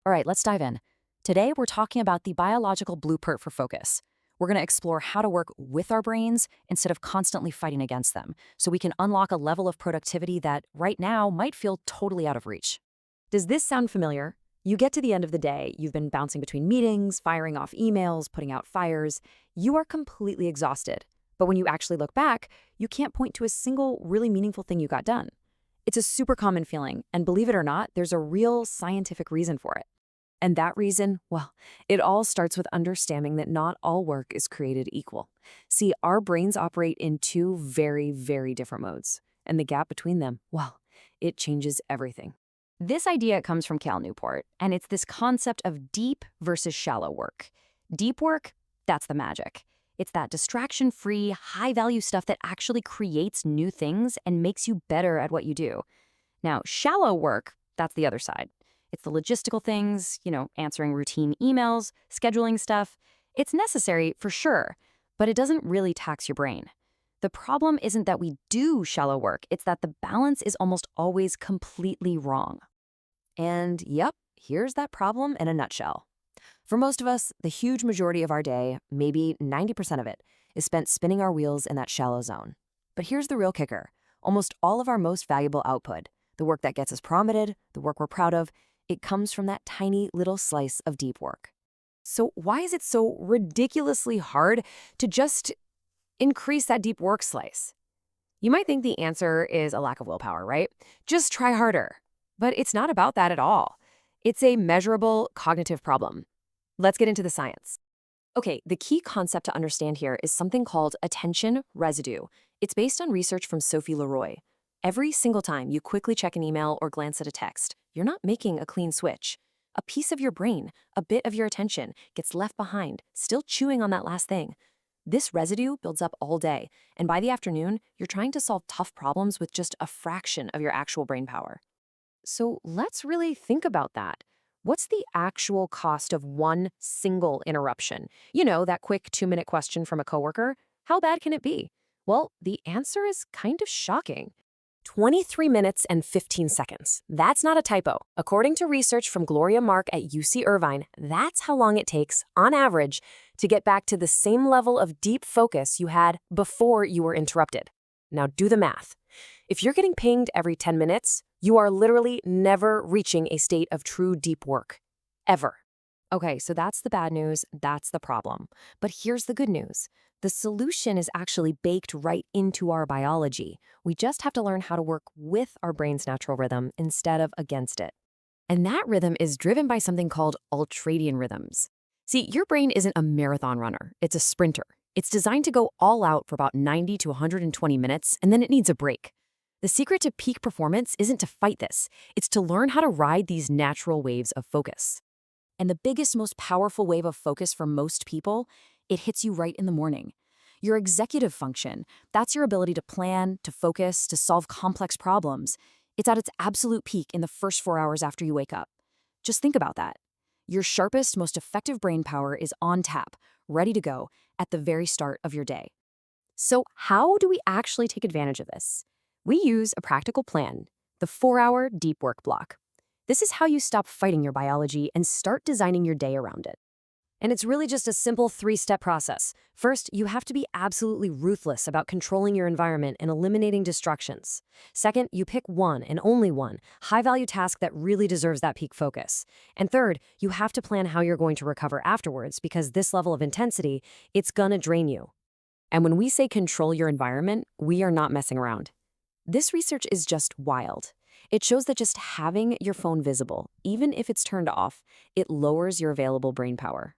All right, let's dive in. Today, we're talking about the biological blueprint for focus. We're going to explore how to work with our brains instead of constantly fighting against them, so we can unlock a level of productivity that right now might feel totally out of reach. Does this sound familiar? You get to the end of the day, you've been bouncing between meetings, firing off emails, putting out fires. You are completely exhausted. But when you actually look back, you can't point to a single really meaningful thing you got done. It's a super common feeling, and believe it or not, there's a real scientific reason for it. And that reason, well, it all starts with understanding that not all work is created equal. See, our brains operate in two very, very different modes. And the gap between them, well, it changes everything. This idea comes from Newport, and it's this concept of deep versus shallow work. Deep work, that's the magic. It's that distraction-free, high-value stuff that actually creates new things and makes you better at what you do. Now, shallow work, that's the other side. It's the logistical things, answering routine emails, scheduling stuff. It's necessary for sure, but it doesn't really tax your brain. The problem isn't that we do shallow work, it's that the balance is almost always completely wrong. And yep, here's that problem in a nutshell. For most of us, the huge majority of our day, maybe 90% of it, is spent spinning our wheels in that shallow zone. But here's the real kicker. Almost all of our most valuable output, the work that gets us promoted, the work we're proud of, it comes from that tiny little slice of deep work. So why is it so ridiculously hard to just increase that deep work slice? You might think the answer is a lack of willpower, right? Just try harder. But it's not about that at all. It's a measurable cognitive problem. Let's get into the science. Okay, the key concept to understand here is something called attention residue. It's based on research from Sophie Leroy. Every single time you quickly check an email or glance at a text, you're not making a clean switch. A piece of your brain, a bit of your attention, gets left behind, still chewing on that last thing. This residue builds up all day, and by the afternoon, you're trying to solve tough problems with just a fraction of your actual brain power. So let's really think about that. What's the actual cost of one single interruption? That quick 2-minute question from a coworker? How bad can it be? Well, the answer is kind of shocking. 23 minutes and 15 seconds. That's not a typo. According to research from Gloria Mark at UC Irvine, that's how long it takes, on average, to get back to the same level of deep focus you had before you were interrupted. Now do the math. If you're getting pinged every 10 minutes, you are literally never reaching a state of true deep work. Ever. Okay, so that's the bad news, that's the problem. But here's the good news. The solution is actually baked right into our biology. We just have to learn how to work with our brain's natural rhythm instead of against it. And that rhythm is driven by something called Ultradian rhythms. See, your brain isn't a marathon runner, it's a sprinter. It's designed to go all out for about 90 to 120 minutes, and then it needs a break. The secret to peak performance isn't to fight this, it's to learn how to ride these natural waves of focus. And the biggest, most powerful wave of focus for most people, it hits you right in the morning. Your executive function, that's your ability to plan, to focus, to solve complex problems. It's at its absolute peak in the first 4 hours after you wake up. Just think about that. Your sharpest, most effective brain power is on tap, ready to go, at the very start of your day. So how do we actually take advantage of this? We use a practical plan, the 4-hour deep work block. This is how you stop fighting your biology and start designing your day around it. And it's really just a simple 3-step process. First, you have to be absolutely ruthless about controlling your environment and eliminating distractions. Second, you pick one and only one high-value task that really deserves that peak focus. And third, you have to plan how you're going to recover afterwards because this level of intensity, it's gonna drain you. And when we say control your environment, we are not messing around. This research is just wild. It shows that just having your phone visible, even if it's turned off, it lowers your available brain power.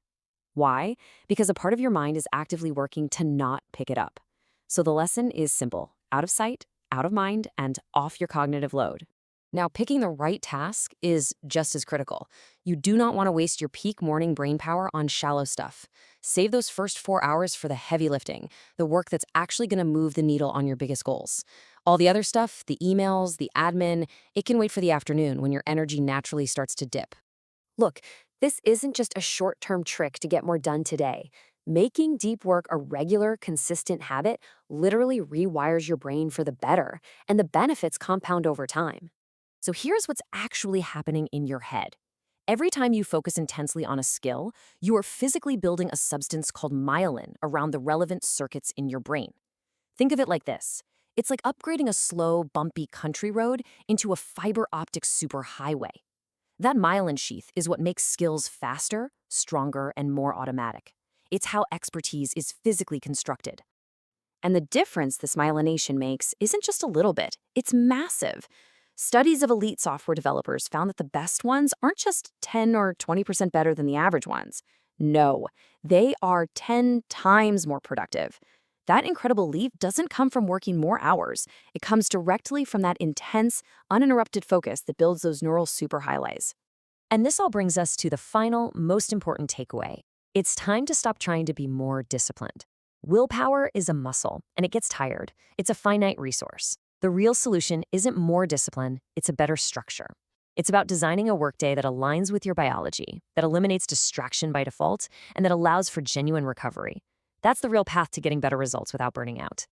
Why? Because a part of your mind is actively working to not pick it up. So the lesson is simple: out of sight, out of mind, and off your cognitive load. Now, picking the right task is just as critical. You do not want to waste your peak morning brain power on shallow stuff. Save those first 4 hours for the heavy lifting, the work that's actually going to move the needle on your biggest goals. All the other stuff, the emails, the admin, it can wait for the afternoon when your energy naturally starts to dip. Look, this isn't just a short-term trick to get more done today. Making deep work a regular, consistent habit literally rewires your brain for the better, and the benefits compound over time. So here's what's actually happening in your head. Every time you focus intensely on a skill, you are physically building a substance called myelin around the relevant circuits in your brain. Think of it like this. It's like upgrading a slow, bumpy country road into a fiber optic superhighway. That myelin sheath is what makes skills faster, stronger, and more automatic. It's how expertise is physically constructed. And the difference this myelination makes isn't just a little bit, it's massive. Studies of elite software developers found that the best ones aren't just 10 or 20% better than the average ones. No, they are 10 times more productive. That incredible leap doesn't come from working more hours. It comes directly from that intense, uninterrupted focus that builds those neural super highlights. And this all brings us to the final, most important takeaway. It's time to stop trying to be more disciplined. Willpower is a muscle, and it gets tired. It's a finite resource. The real solution isn't more discipline, it's a better structure. It's about designing a workday that aligns with your biology, that eliminates distraction by default, and that allows for genuine recovery. That's the real path to getting better results without burning out.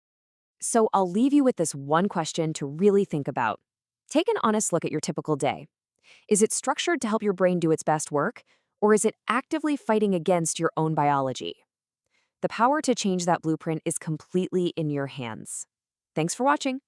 So I'll leave you with this one question to really think about. Take an honest look at your typical day. Is it structured to help your brain do its best work, or is it actively fighting against your own biology? The power to change that blueprint is completely in your hands. Thanks for watching.